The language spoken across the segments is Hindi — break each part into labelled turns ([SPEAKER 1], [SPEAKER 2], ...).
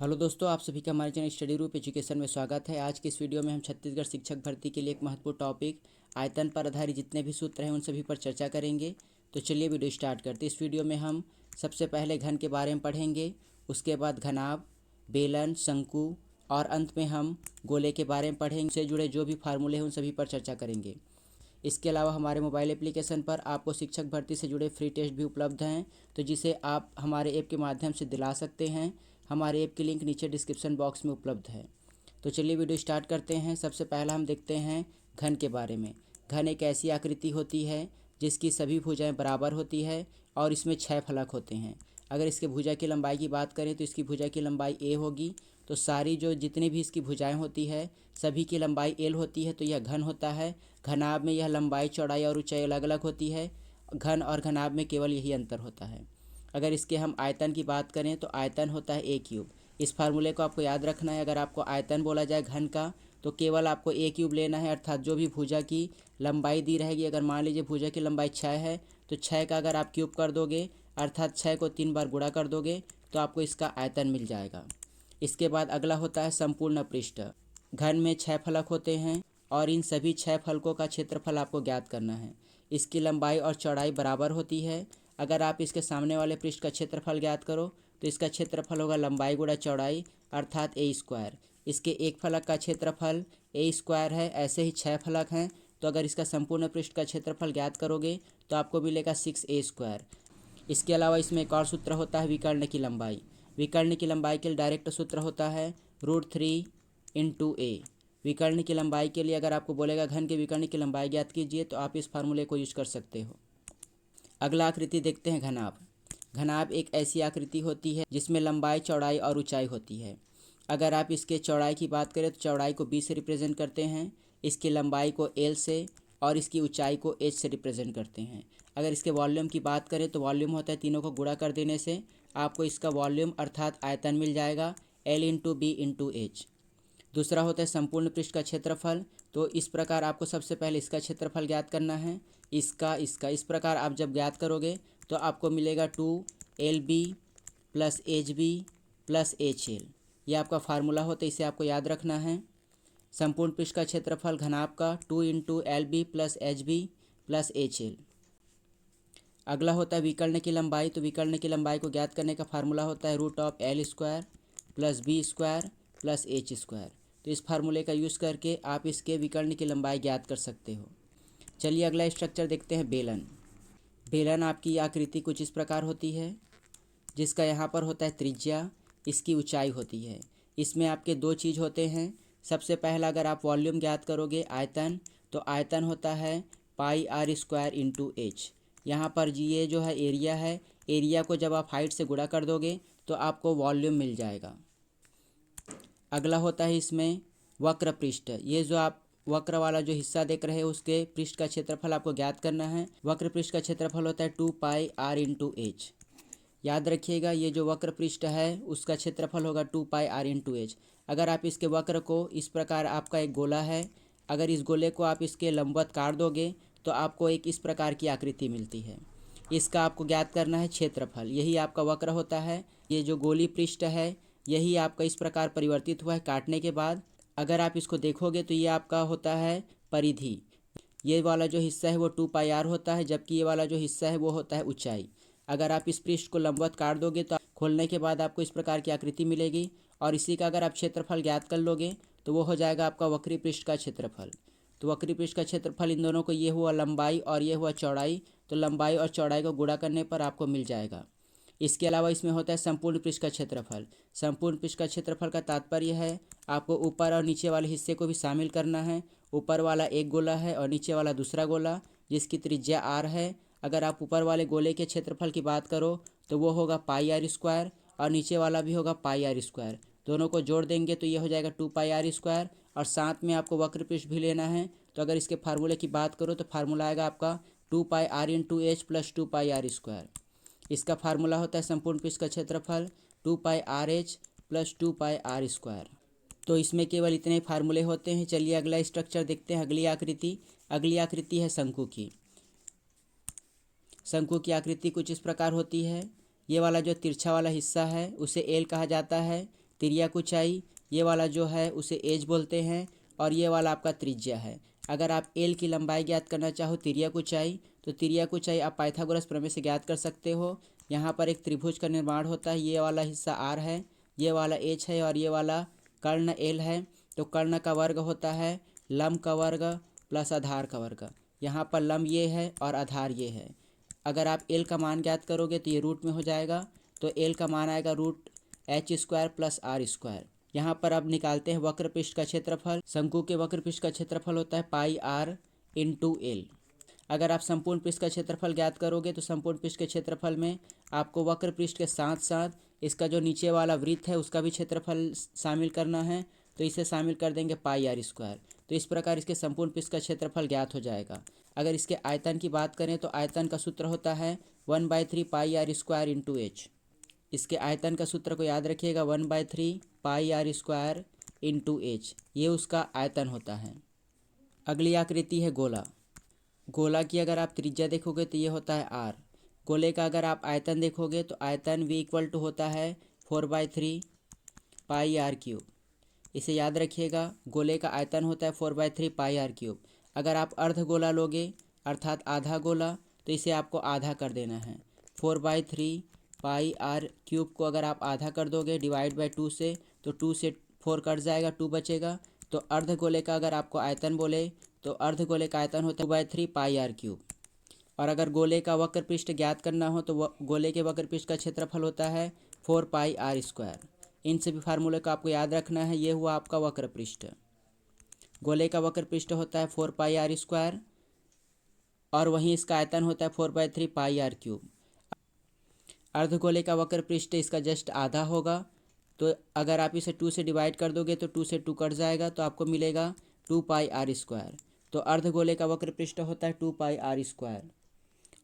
[SPEAKER 1] हेलो दोस्तों, आप सभी का हमारे चैनल स्टडी ग्रुप एजुकेशन में स्वागत है। आज की इस वीडियो में हम छत्तीसगढ़ शिक्षक भर्ती के लिए एक महत्वपूर्ण टॉपिक आयतन पर आधारित जितने भी सूत्र हैं उन सभी पर चर्चा करेंगे। तो चलिए वीडियो स्टार्ट करते हैं। इस वीडियो में हम सबसे पहले घन के बारे में पढ़ेंगे, उसके बाद घनाभ, बेलन, शंकु और अंत में हम गोले के बारे में पढ़ेंगे। उससे जुड़े जो भी फार्मूले हैं उन सभी पर चर्चा करेंगे। इसके अलावा हमारे मोबाइल एप्लीकेशन पर आपको शिक्षक भर्ती से जुड़े फ्री टेस्ट भी उपलब्ध हैं, तो जिसे आप हमारे ऐप के माध्यम से दिला सकते हैं। हमारे ऐप की लिंक नीचे डिस्क्रिप्शन बॉक्स में उपलब्ध है। तो चलिए वीडियो स्टार्ट करते हैं। सबसे पहला हम देखते हैं घन के बारे में। घन एक ऐसी आकृति होती है जिसकी सभी भुजाएं बराबर होती है और इसमें 6 फलक होते हैं। अगर इसके भुजा की लंबाई की बात करें तो इसकी भुजा की लंबाई ए होगी। तो सारी जो जितनी भी इसकी भुजाएं होती है सभी की लंबाई एल होती है, तो यह घन होता है। घनाभ में यह लंबाई, चौड़ाई और ऊंचाई अलग अलग होती है। घन और घनाभ में केवल यही अंतर होता है। अगर इसके हम आयतन की बात करें तो आयतन होता है ए क्यूब। इस फार्मूले को आपको याद रखना है। अगर आपको आयतन बोला जाए घन का तो केवल आपको ए क्यूब लेना है, अर्थात जो भी भुजा की लंबाई दी रहेगी। अगर मान लीजिए भुजा की लंबाई 6 है तो 6 का अगर आप क्यूब कर दोगे, अर्थात 6 को 3 बार गुणा कर दोगे, तो आपको इसका आयतन मिल जाएगा। इसके बाद अगला होता है संपूर्ण पृष्ठ। घन में 6 फलक होते हैं और इन सभी 6 फलकों का क्षेत्रफल आपको ज्ञात करना है। इसकी लंबाई और चौड़ाई बराबर होती है। अगर आप इसके सामने वाले पृष्ठ का क्षेत्रफल ज्ञात करो तो इसका क्षेत्रफल होगा लंबाई गुणा चौड़ाई, अर्थात ए स्क्वायर। इसके एक फलक का क्षेत्रफल ए स्क्वायर है। ऐसे ही 6 फलक हैं, तो अगर इसका संपूर्ण पृष्ठ का क्षेत्रफल ज्ञात करोगे तो आपको मिलेगा 6a स्क्वायर। इसके अलावा इसमें एक और सूत्र होता है विकर्ण की लंबाई। विकर्ण की लंबाई के लिए डायरेक्ट सूत्र होता है √3 × a। विकर्ण की लंबाई के लिए अगर आपको बोलेगा घन के विकर्ण की लंबाई ज्ञात कीजिए तो आप इस फार्मूले को यूज कर सकते हो। अगला आकृति देखते हैं घनाभ। घनाभ एक ऐसी आकृति होती है जिसमें लंबाई, चौड़ाई और ऊंचाई होती है। अगर आप इसके चौड़ाई की बात करें तो चौड़ाई को b से रिप्रेजेंट करते हैं, इसकी लंबाई को l से और इसकी ऊंचाई को h से रिप्रेजेंट करते हैं। अगर इसके वॉल्यूम की बात करें तो वॉल्यूम होता है, तीनों को गुणा कर देने से आपको इसका वॉल्यूम अर्थात आयतन मिल जाएगा, L × B × H। दूसरा होता है संपूर्ण पृष्ठ का क्षेत्रफल। तो इस प्रकार आपको सबसे पहले इसका क्षेत्रफल ज्ञात करना है, इसका इस प्रकार आप जब ज्ञात करोगे तो आपको मिलेगा 2LB + HB + HL। यह आपका फार्मूला होता है, इसे आपको याद रखना है। संपूर्ण पृष्ठ का क्षेत्रफल घनाभ का 2 × LB + HB + HL। अगला होता है विकर्ण की लंबाई। तो विकर्ण की लंबाई को ज्ञात करने का फार्मूला होता है √L² + B² + H²। तो इस फार्मूले का यूज़ करके आप इसके विकर्ण की लंबाई ज्ञात कर सकते हो। चलिए अगला स्ट्रक्चर देखते हैं बेलन। बेलन आपकी आकृति कुछ इस प्रकार होती है, जिसका यहाँ पर होता है त्रिज्या, इसकी ऊंचाई होती है। इसमें आपके दो चीज़ होते हैं। सबसे पहला अगर आप वॉल्यूम ज्ञात करोगे आयतन, तो आयतन होता है πr² × h। यहाँ पर जी ये जो है एरिया है, एरिया को जब आप हाइट से गुणा कर दोगे तो आपको वॉल्यूम मिल जाएगा। अगला होता है इसमें वक्र पृष्ठ। ये जो आप वक्र वाला जो हिस्सा देख रहे हैं उसके पृष्ठ का क्षेत्रफल आपको ज्ञात करना है। वक्र पृष्ठ का क्षेत्रफल होता है 2πr × h। याद रखिएगा, ये जो वक्र पृष्ठ है उसका क्षेत्रफल होगा 2πr × h। अगर आप इसके वक्र को इस प्रकार, आपका एक गोला है, अगर इस गोले को आप इसके लंबवत काट दोगे तो आपको एक इस प्रकार की आकृति मिलती है। इसका आपको ज्ञात करना है क्षेत्रफल। यही आपका वक्र होता है। ये जो गोली पृष्ठ है यही आपका इस प्रकार परिवर्तित हुआ है काटने के बाद। अगर आप इसको देखोगे तो ये आपका होता है परिधि। ये वाला जो हिस्सा है वो 2πr होता है, जबकि ये वाला जो हिस्सा है वो होता है ऊंचाई। अगर आप इस पृष्ठ को लंबवत काट दोगे तो खोलने के बाद आपको इस प्रकार की आकृति मिलेगी, और इसी का अगर आप क्षेत्रफल ज्ञात कर लोगे तो वो हो जाएगा आपका वक्री पृष्ठ का क्षेत्रफल। तो वक्री पृष्ठ का क्षेत्रफल इन दोनों को, ये हुआ लंबाई और ये हुआ चौड़ाई, तो लंबाई और चौड़ाई को गुणा करने पर आपको मिल जाएगा। इसके अलावा इसमें होता है संपूर्ण पृष्ठ का क्षेत्रफल। संपूर्ण पृष्ठ का क्षेत्रफल का तात्पर्य है आपको ऊपर और नीचे वाले हिस्से को भी शामिल करना है। ऊपर वाला एक गोला है और नीचे वाला दूसरा गोला, जिसकी त्रिज्या r है। अगर आप ऊपर वाले गोले के क्षेत्रफल की बात करो तो वो होगा πr² और नीचे वाला भी होगा πr²। दोनों को जोड़ देंगे तो ये हो जाएगा 2πr², और साथ में आपको वक्र पृष्ठ भी लेना है। तो अगर इसके फार्मूले की बात करो तो फार्मूला आएगा आपका 2πr × h + 2πr²। इसका फार्मूला होता है संपूर्ण पृष्ठ का क्षेत्रफल 2πrh + 2πr²। तो इसमें केवल इतने फार्मूले होते हैं। चलिए अगला स्ट्रक्चर देखते हैं, अगली आकृति। अगली आकृति है शंकु की। शंकु की आकृति कुछ इस प्रकार होती है। ये वाला जो तिरछा वाला हिस्सा है उसे एल कहा जाता है, तिर्यक ऊंचाई, ये वाला जो है उसे एज बोलते हैं, और ये वाला आपका त्रिज्या है। अगर आप एल की लंबाई ज्ञात करना चाहो तिर्यक ऊंचाई, तो तिर्यक ऊंचाई आप पाइथागोरस प्रमेय से ज्ञात कर सकते हो। यहाँ पर एक त्रिभुज का निर्माण होता है, ये वाला हिस्सा आर है, ये वाला एच है और ये वाला कर्ण एल है। तो कर्ण का वर्ग होता है लंब का वर्ग प्लस आधार का वर्ग। यहाँ पर लंब ये है और आधार ये है। अगर आप एल का मान ज्ञात करोगे तो ये रूट में हो जाएगा, तो एल का मान आएगा root H square plus R square. यहाँ पर अब निकालते हैं वक्र पृष्ठ का क्षेत्रफल। शंकु के वक्र पृष्ठ का क्षेत्रफल होता है पाई आर इंटू एल। अगर आप संपूर्ण पृष्ठ का क्षेत्रफल ज्ञात करोगे तो संपूर्ण पृष्ठ के क्षेत्रफल में आपको वक्र पृष्ठ के साथ साथ इसका जो नीचे वाला वृत्त है उसका भी क्षेत्रफल शामिल करना है, तो इसे शामिल कर देंगे पाई आर स्क्वायर। तो इस प्रकार इसके संपूर्ण पृष्ठ का क्षेत्रफल ज्ञात हो जाएगा। अगर इसके आयतन की बात करें तो आयतन का सूत्र होता है 1/3 पाई आर स्क्वायर इंटू एच। इसके आयतन का सूत्र को याद रखिएगा, 1/3 पाई आर स्क्वायर इंटू एच, ये उसका आयतन होता है। अगली आकृति है गोला। गोला की अगर आप त्रिज्या देखोगे तो ये होता है आर। गोले का अगर आप आयतन देखोगे तो आयतन v इक्वल टू होता है 4/3 पाई आर क्यूब। इसे याद रखिएगा, गोले का आयतन होता है 4/3 पाई आर क्यूब। अगर आप अर्ध गोला लोगे अर्थात आधा गोला, तो इसे आपको आधा कर देना है। 4/3 पाई आर क्यूब को अगर आप आधा कर दोगे डिवाइड बाई 2 से, तो 2 से 4 कट जाएगा, 2 बचेगा। तो अर्ध गोले का अगर आपको आयतन बोले तो अर्ध गोले का आयतन होता है 2/3 पाई आर क्यूब। और अगर गोले का वक्र पृष्ठ ज्ञात करना हो तो गोले के वक्र पृष्ठ का क्षेत्रफल होता है 4 पाई आर स्क्वायर। इन सभी फार्मूले को आपको याद रखना है। ये हुआ आपका वक्र पृष्ठ। गोले का वक्र पृष्ठ होता है 4 पाई आर स्क्वायर और वहीं इसका आयतन होता है 4/3 पाई आर क्यूब। अर्धगोले का वक्र पृष्ठ इसका जस्ट आधा होगा, तो अगर आप इसे 2 से डिवाइड कर दोगे तो 2 से 2 कट जाएगा, तो आपको मिलेगा 2 पाई आर स्क्वायर। तो अर्धगोले का वक्र पृष्ठ होता है 2 पाई आर स्क्वायर।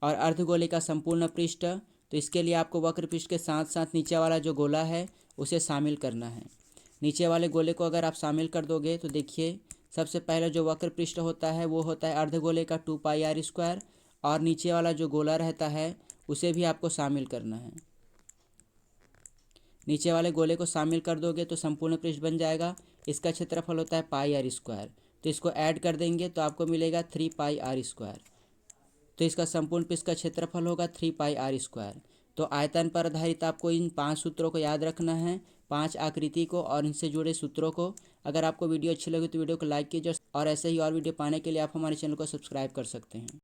[SPEAKER 1] और अर्धगोले का संपूर्ण पृष्ठ, तो इसके लिए आपको वक्र पृष्ठ के साथ साथ नीचे वाला जो गोला है उसे शामिल करना है। नीचे वाले गोले को अगर आप शामिल कर दोगे तो देखिए, सबसे पहले जो वक्र पृष्ठ होता है वो होता है अर्धगोले का 2 पाई आर स्क्वायर, और नीचे वाला जो गोला रहता है उसे भी आपको शामिल करना है। नीचे वाले गोले को शामिल कर दोगे तो संपूर्ण पृष्ठ बन जाएगा। इसका क्षेत्रफल होता है पाई आर स्क्वायर, तो इसको ऐड कर देंगे तो आपको मिलेगा 3 पाई आर स्क्वायर। तो इसका संपूर्ण पृष्ठ का क्षेत्रफल होगा 3 पाई आर स्क्वायर। तो आयतन पर आधारित आपको इन 5 सूत्रों को याद रखना है, 5 आकृति को और इनसे जुड़े सूत्रों को। अगर आपको वीडियो अच्छी लगी तो वीडियो को लाइक कीजिए, और ऐसे ही और वीडियो पाने के लिए आप हमारे चैनल को सब्सक्राइब कर सकते हैं।